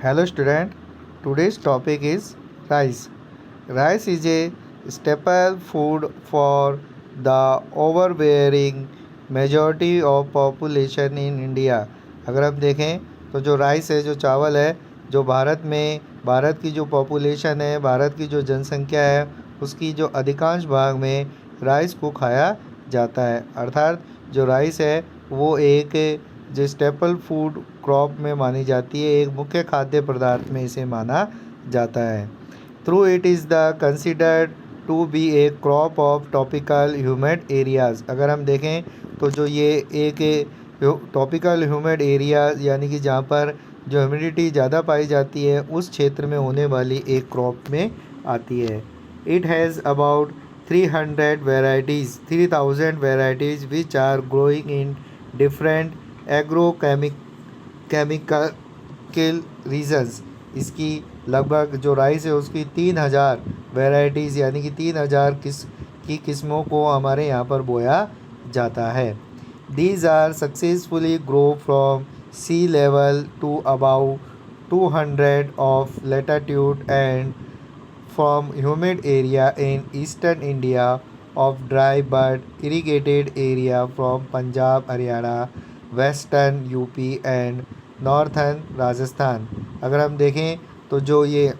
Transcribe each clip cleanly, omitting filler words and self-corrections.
Hello student, today's topic is rice. Rice is a staple food for the overwhelming majority of population in India. अगर हम देखें तो जो rice है, जो चावल है, जो भारत की जो पॉपुलेशन है, भारत की जो जनसंख्या है, उसकी जो अधिकांश भाग में राइस को खाया जाता है। अर्थात जो राइस है वो एक जो स्टेपल फूड क्रॉप में मानी जाती है, एक मुख्य खाद्य पदार्थ में इसे माना जाता है। Through it is the considered to be a crop of topical humid areas. अगर हम देखें तो जो ये एक टॉपिकल ह्यूमिड एरिया यानी कि जहाँ पर जो ह्यूमिडिटी ज़्यादा पाई जाती है उस क्षेत्र में होने वाली एक क्रॉप में आती है। It has about 3000 varieties which are growing in different chemical regions. इसकी लगभग जो राइस है उसकी 3000 वेराइटीज़ यानी कि 3000 किस्मों को हमारे यहाँ पर बोया जाता है। These are successfully grow from sea level to about 200 of latitude and from humid area in eastern India of dry but irrigated area from Punjab, Haryana, western UP and northern Rajasthan. अगर हम देखें तो जो ये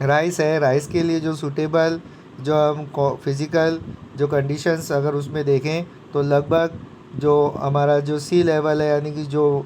राइस है, राइस के लिए जो सूटेबल जो हम फिज़िकल जो कंडीशंस अगर उसमें देखें तो लगभग जो हमारा जो सी लेवल है यानी कि जो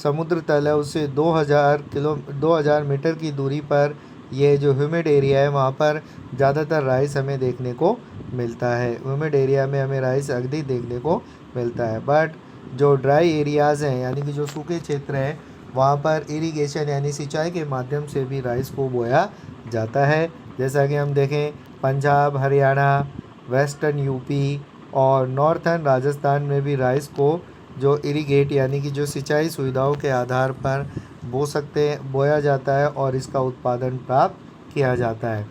समुद्र तल है उससे 2000 मीटर की दूरी पर ये जो ह्यूमिड एरिया है वहाँ पर ज़्यादातर राइस हमें देखने को मिलता है। ह्यूमिड एरिया में हमें राइस अधिक देखने को मिलता है। बट जो ड्राई एरियाज़ हैं यानी कि जो सूखे क्षेत्र हैं वहाँ पर इरिगेशन यानी सिंचाई के माध्यम से भी राइस को बोया जाता है। जैसा कि हम देखें पंजाब, हरियाणा, वेस्टर्न यूपी और नॉर्थर्न राजस्थान में भी राइस को जो इरिगेट यानी कि जो सिंचाई सुविधाओं के आधार पर बोया जाता है और इसका उत्पादन प्राप्त किया जाता है।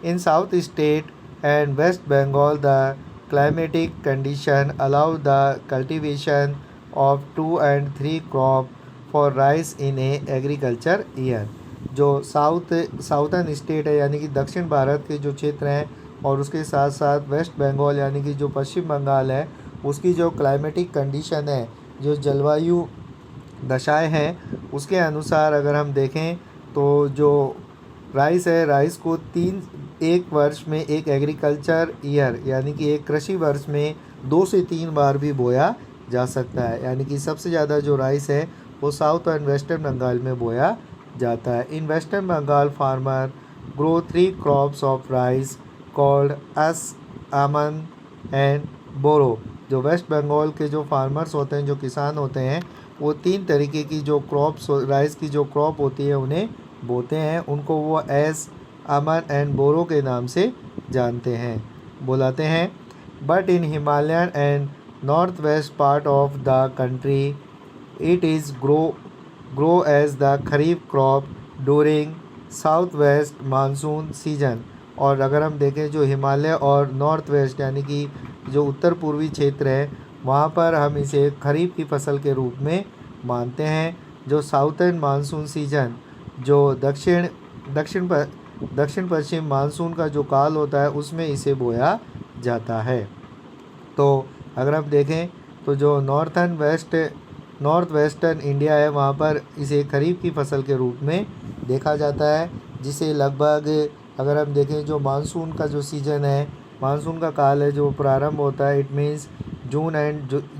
In south state and West Bengal the climatic condition allow the cultivation of 2 and 3 crop for rice in a agriculture year। जो साउथर्न स्टेट है यानी कि दक्षिण भारत के जो क्षेत्र हैं और उसके साथ साथ वेस्ट बंगाल यानी कि जो पश्चिम बंगाल है उसकी जो क्लाइमेटिक कंडीशन है, जो जलवायु दशाएं हैं, उसके अनुसार अगर हम देखें तो जो राइस है, राइस को एक वर्ष में एक एग्रीकल्चर ईयर यानी कि एक कृषि वर्ष में 2 से 3 बार भी बोया जा सकता है। यानी कि सबसे ज़्यादा जो राइस है वो साउथ एंड वेस्टर्न बंगाल में बोया जाता है। In western Bengal farmer grow 3 crops of rice called Aman and Boro. जो वेस्ट बंगाल के जो फार्मर्स होते हैं, जो किसान होते हैं, वो 3 तरीके की जो क्रॉप्स राइस की जो क्रॉप होती है उन्हें बोते हैं। उनको वो अमन एंड बोरो के नाम से बुलाते हैं। But in Himalayan and north west part of the country it is grow as the kharif crop during south west monsoon season. और अगर हम देखें जो हिमालय और नॉर्थ वेस्ट यानी कि जो उत्तर पूर्वी क्षेत्र है वहाँ पर हम इसे खरीफ की फसल के रूप में मानते हैं। जो साउथर्न मानसून सीजन जो दक्षिण पश्चिम मानसून का जो काल होता है उसमें इसे बोया जाता है। तो अगर हम देखें तो जो नॉर्थ वेस्टर्न इंडिया है वहाँ पर इसे खरीफ की फसल के रूप में देखा जाता है, जिसे लगभग अगर हम देखें जो मानसून का जो सीज़न है, मानसून का काल है जो प्रारंभ होता है, it means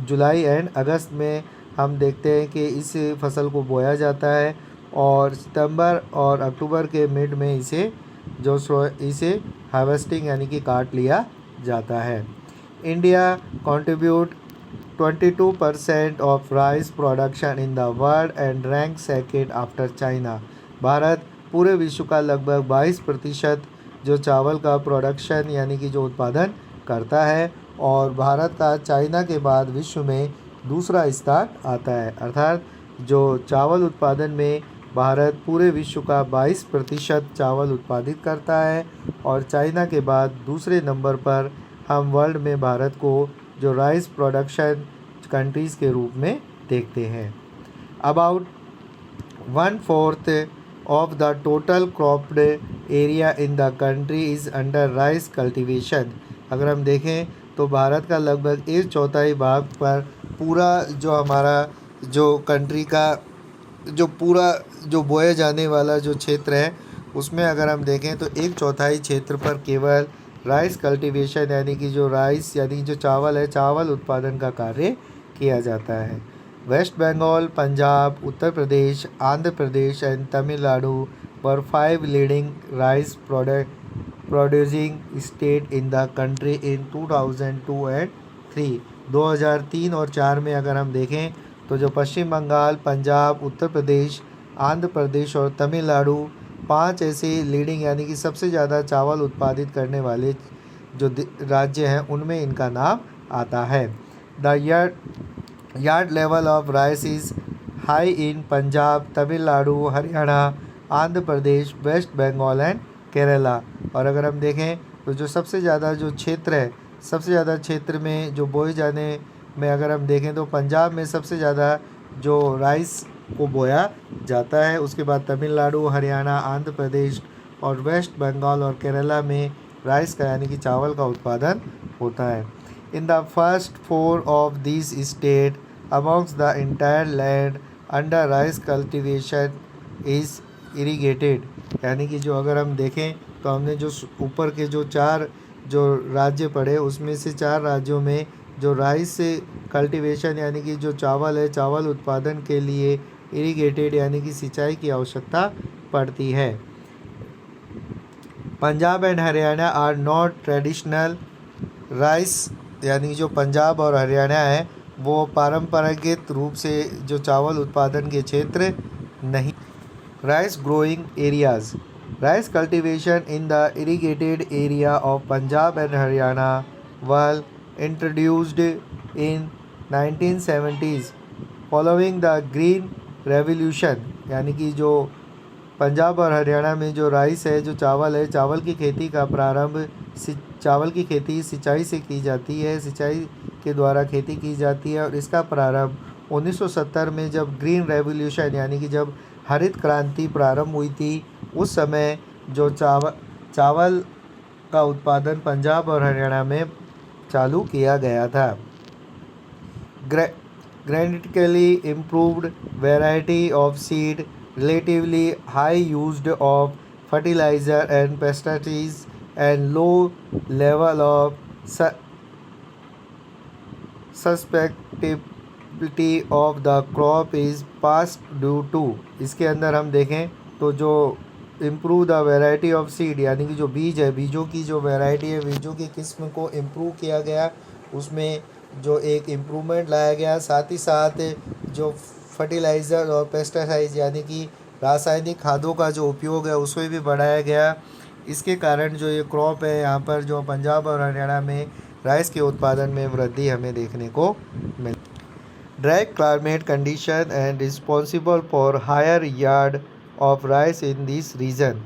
July and August में हम देखते हैं कि इस फसल को बोया जाता है और सितंबर और अक्टूबर के मिड में इसे हार्वेस्टिंग यानी कि काट लिया जाता है। India contribute 22% of rice production in the world and rank second after China. Bharat पूरे विश्व का लगभग 22% जो चावल का प्रोडक्शन यानी कि जो उत्पादन करता है और भारत का चाइना के बाद विश्व में दूसरा स्थान आता है। अर्थात जो चावल उत्पादन में भारत पूरे विश्व का 22% चावल उत्पादित करता है और चाइना के बाद दूसरे नंबर पर हम वर्ल्ड में भारत को जो राइस प्रोडक्शन कंट्रीज़ के रूप में देखते हैं। About 1/4 of the total cropped area in the country is under rice cultivation। अगर हम देखें तो भारत का लगभग 1/4 भाग पर पूरा जो हमारा जो कंट्री का जो पूरा जो बोया जाने वाला जो क्षेत्र है उसमें अगर हम देखें तो 1/4 क्षेत्र पर केवल राइस कल्टीवेशन यानी कि जो राइस यानी जो चावल है चावल उत्पादन का कार्य किया जाता है। West Bengal, Punjab, Uttar Pradesh, Andhra Pradesh and Tamil Nadu were 5 leading rice producing state in the country in 2002 and 3। 2003 और 4 में अगर हम देखें तो जो पश्चिम बंगाल, पंजाब, उत्तर प्रदेश, आंध्र प्रदेश और तमिलनाडु 5 ऐसे लीडिंग यानी कि सबसे ज़्यादा चावल उत्पादित करने वाले जो राज्य हैं उनमें इनका नाम आता है। The yard level of rice is high in Punjab, Tamil Nadu, Haryana, Andhra Pradesh, west Bengal and Kerala. और अगर हम देखें तो जो सबसे ज़्यादा जो क्षेत्र है सबसे ज़्यादा क्षेत्र में जो बोए जाने में अगर हम देखें तो पंजाब में सबसे ज़्यादा जो राइस को बोया जाता है, उसके बाद तमिलनाडु, हरियाणा, आंध्र प्रदेश और वेस्ट बंगाल और केरला में राइस का यानी कि चावल का उत्पादन होता है। In the first 4 of this state amongst the entire land under rice cultivation is irrigated. यानी कि जो अगर हम देखें तो हमने जो ऊपर के जो 4 जो राज्य पढ़े उसमें से 4 राज्यों में जो राइस कल्टीवेशन यानी कि जो चावल है चावल उत्पादन के लिए इरीगेटेड यानी कि सिंचाई की आवश्यकता पड़ती है। Punjab and Haryana are not traditional rice यानी जो पंजाब और हरियाणा है वो पारंपरिक रूप से जो चावल उत्पादन के क्षेत्र नहीं। Rice growing areas. Rice cultivation in the irrigated area of Punjab and Haryana were introduced in 1970s following the green revolution. यानी कि जो पंजाब और हरियाणा में जो राइस है जो चावल है चावल की खेती का प्रारंभ चावल की खेती सिंचाई से की जाती है, सिंचाई के द्वारा खेती की जाती है और इसका प्रारंभ 1970 में जब ग्रीन रेवोल्यूशन यानी कि जब हरित क्रांति प्रारंभ हुई थी उस समय जो चावल का उत्पादन पंजाब और हरियाणा में चालू किया गया था। Genetically improved variety of seed, relatively high use of fertilizer and pesticides, and low level of susceptibility of the crop is passed due to। इसके अंदर हम देखें तो जो improve the variety of seed यानी कि जो बीज है बीजों की जो वैरायटी है बीजों की किस्म को इम्प्रूव किया गया, उसमें जो एक इम्प्रूवमेंट लाया गया, साथ ही साथ जो फर्टिलाइज़र और पेस्टिसाइड यानी कि रासायनिक खादों का जो उपयोग है उसमें भी बढ़ाया गया। इसके कारण जो ये क्रॉप है यहाँ पर जो पंजाब और हरियाणा में राइस के उत्पादन में वृद्धि हमें देखने को मिली। Dry climate condition and responsible for higher yard of rice in this region.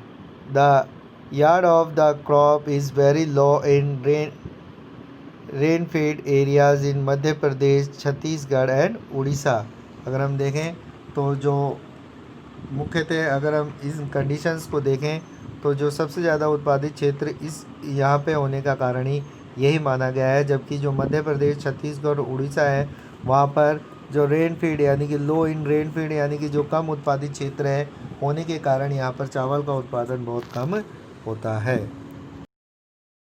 The yard of the crop is very low in rainfed areas in Madhya Pradesh, Chhattisgarh and Orissa. अगर हम देखें तो जो मुख्यतः अगर हम इन कंडीशंस को देखें तो जो सबसे ज़्यादा उत्पादित क्षेत्र इस यहाँ पे होने का कारण ही यही माना गया है, जबकि जो मध्य प्रदेश, छत्तीसगढ़ और उड़ीसा है वहाँ पर जो रेनफीड यानी कि लो इन रेनफीड यानी कि जो कम उत्पादित क्षेत्र है होने के कारण यहाँ पर चावल का उत्पादन बहुत कम होता है।